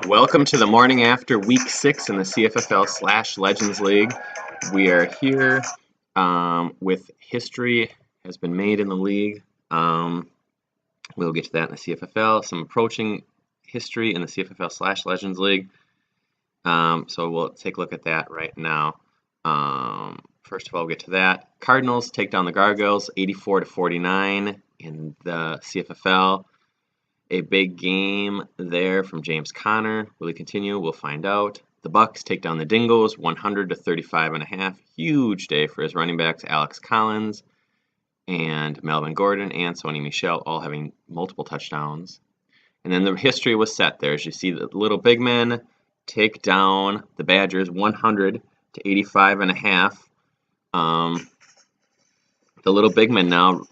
Welcome to the morning after week 6 in the CFFL / Legends League. We are here with history has been made in the league. We'll get to that in the CFFL, some approaching history in the CFFL / Legends League. So we'll take a look at that right now. First of all, we'll get to that. Cardinals take down the Gargoyles 84-49 in the CFFL. A big game there from James Conner. Will he continue? We'll find out. The Bucks take down the Dingoes 100-35.5. Huge day for his running backs, Alex Collins and Melvin Gordon and Sony Michel, all having multiple touchdowns. And then the history was set there. As you see, the little big men take down the Badgers 100-85.5. The little big men now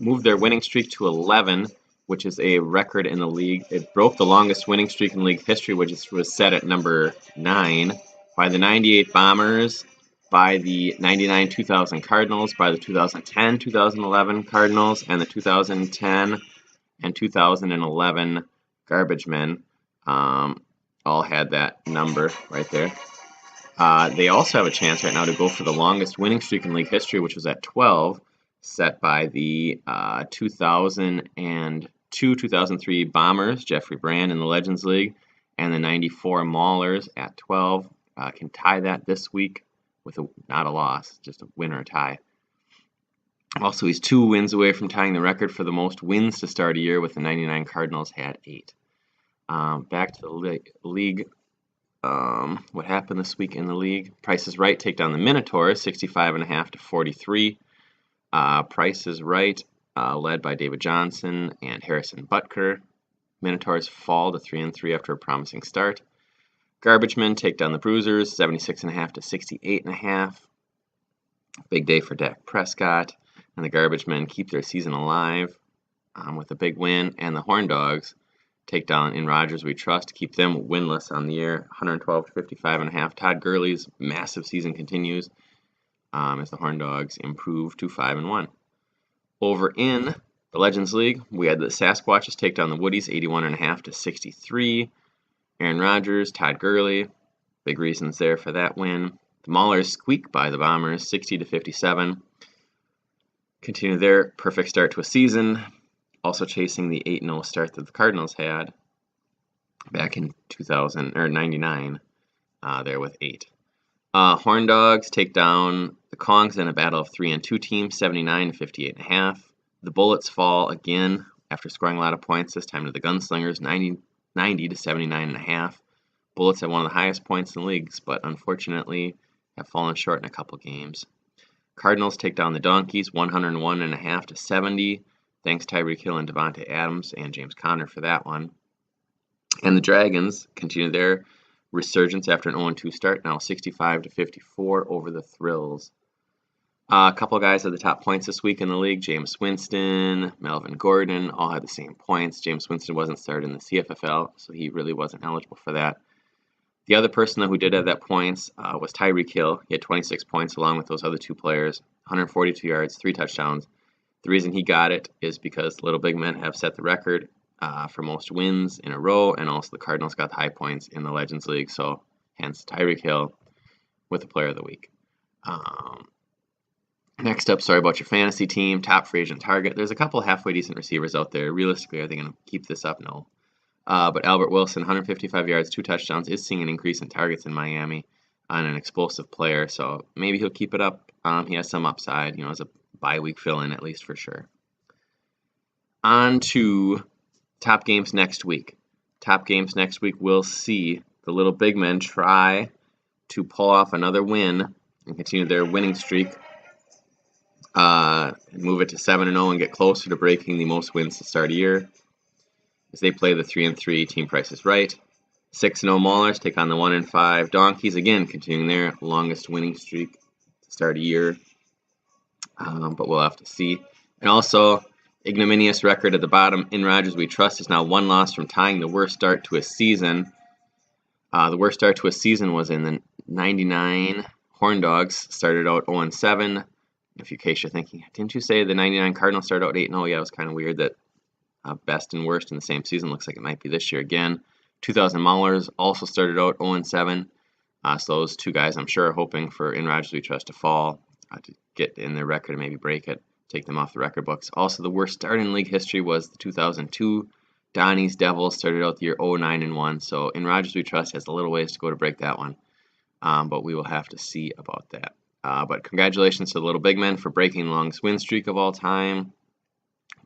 move their winning streak to 11, which is a record in the league. It broke the longest winning streak in league history, which was set at number 9 by the 98 Bombers, by the 99-2000 Cardinals, by the 2010-2011 Cardinals, and the 2010 and 2011 Garbage Men. All had that number right there. They also have a chance right now to go for the longest winning streak in league history, which was at 12, set by the 2002-2003 Bombers, Jeffrey Brand in the Legends League, and the 94 Maulers at 12. Can tie that this week with not a loss, just a win or a tie. Also, he's 2 wins away from tying the record for the most wins to start a year, with the 99 Cardinals had 8. Back to the league. What happened this week in the league? Price is Right take down the Minotaurs 65.5-43. Price is Right, led by David Johnson and Harrison Butker. Minotaurs fall to 3-3 after a promising start. Garbage Men take down the Bruisers 76.5-68.5. Big day for Dak Prescott, and the Garbage Men keep their season alive with a big win. And the Horn Dogs take down In Rodgers We Trust to keep them winless on the year 112-55.5. Todd Gurley's massive season continues as the Horn Dogs improve to 5-1. Over in the Legends League, we had the Sasquatches take down the Woodies 81.5-63. Aaron Rodgers, Todd Gurley, big reasons there for that win. The Maulers squeak by the Bombers 60-57. Continue their perfect start to a season, also chasing the 8-0 start that the Cardinals had back in 99 there with 8. Horn Dogs take down the Kongs in a battle of 3 and 2 teams, 79-58.5. The Bullets fall again after scoring a lot of points, this time to the Gunslingers, 90-79.5. Bullets have one of the highest points in the leagues, but unfortunately have fallen short in a couple games. Cardinals take down the Donkeys 101.5-70. Thanks Tyreek Hill and Devontae Adams and James Conner for that one. And the Dragons continue their resurgence after an 0-2 start, now 65-54 over the Thrills. A couple guys at the top points this week in the league. James Winston, Melvin Gordon, all had the same points. James Winston wasn't started in the CFFL, so he really wasn't eligible for that. The other person who did have that points was Tyreek Hill. He had 26 points along with those other 2 players, 142 yards, 3 touchdowns. The reason he got it is because Little Big Men have set the record for most wins in a row, and also the Cardinals got the high points in the Legends League, so hence Tyreek Hill with the Player of the Week. Next up, sorry about your fantasy team, top free agent target. There's a couple halfway decent receivers out there. Realistically, are they going to keep this up? No. But Albert Wilson, 155 yards, 2 touchdowns, is seeing an increase in targets in Miami on an explosive player, so maybe he'll keep it up. He has some upside, as a bye-week fill-in at least for sure. On to top games next week. Top games next week, we'll see the Little Big Men try to pull off another win and continue their winning streak. Move it to 7-0 and get closer to breaking the most wins to start a year as they play the 3-3 team Price is Right. 6-0 Maulers take on the 1-5 Donkeys, again continuing their longest winning streak to start a year, but we'll have to see. And also, ignominious record at the bottom. In Rodgers We Trust is now 1 loss from tying the worst start to a season. The worst start to a season was in the 99 Horn Dogs, started out 0-7. In case you're thinking, didn't you say the 99 Cardinals started out 8-0? Yeah, it was kind of weird that best and worst in the same season. Looks like it might be this year again. 2000 Maulers also started out 0-7. So those two guys, I'm sure, are hoping for In Rogers We Trust to fall, to get in their record and maybe break it, take them off the record books. Also, the worst start in league history was the 2002 Donnie's Devils started out the year 0-9-1. So In Rogers We Trust has a little ways to go to break that one, but we will have to see about that. But congratulations to the Little Big Men for breaking the longest win streak of all time,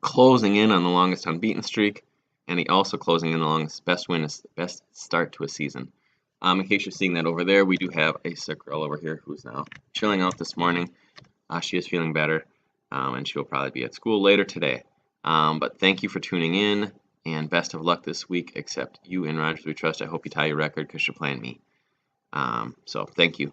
closing in on the longest unbeaten streak, and he also closing in the longest best start to a season. In case you're seeing that over there, we do have a sick girl over here who's now chilling out this morning. She is feeling better, and she will probably be at school later today. But thank you for tuning in, and best of luck this week, except you In Rogers We Trust. I hope you tie your record because you're playing me. So thank you.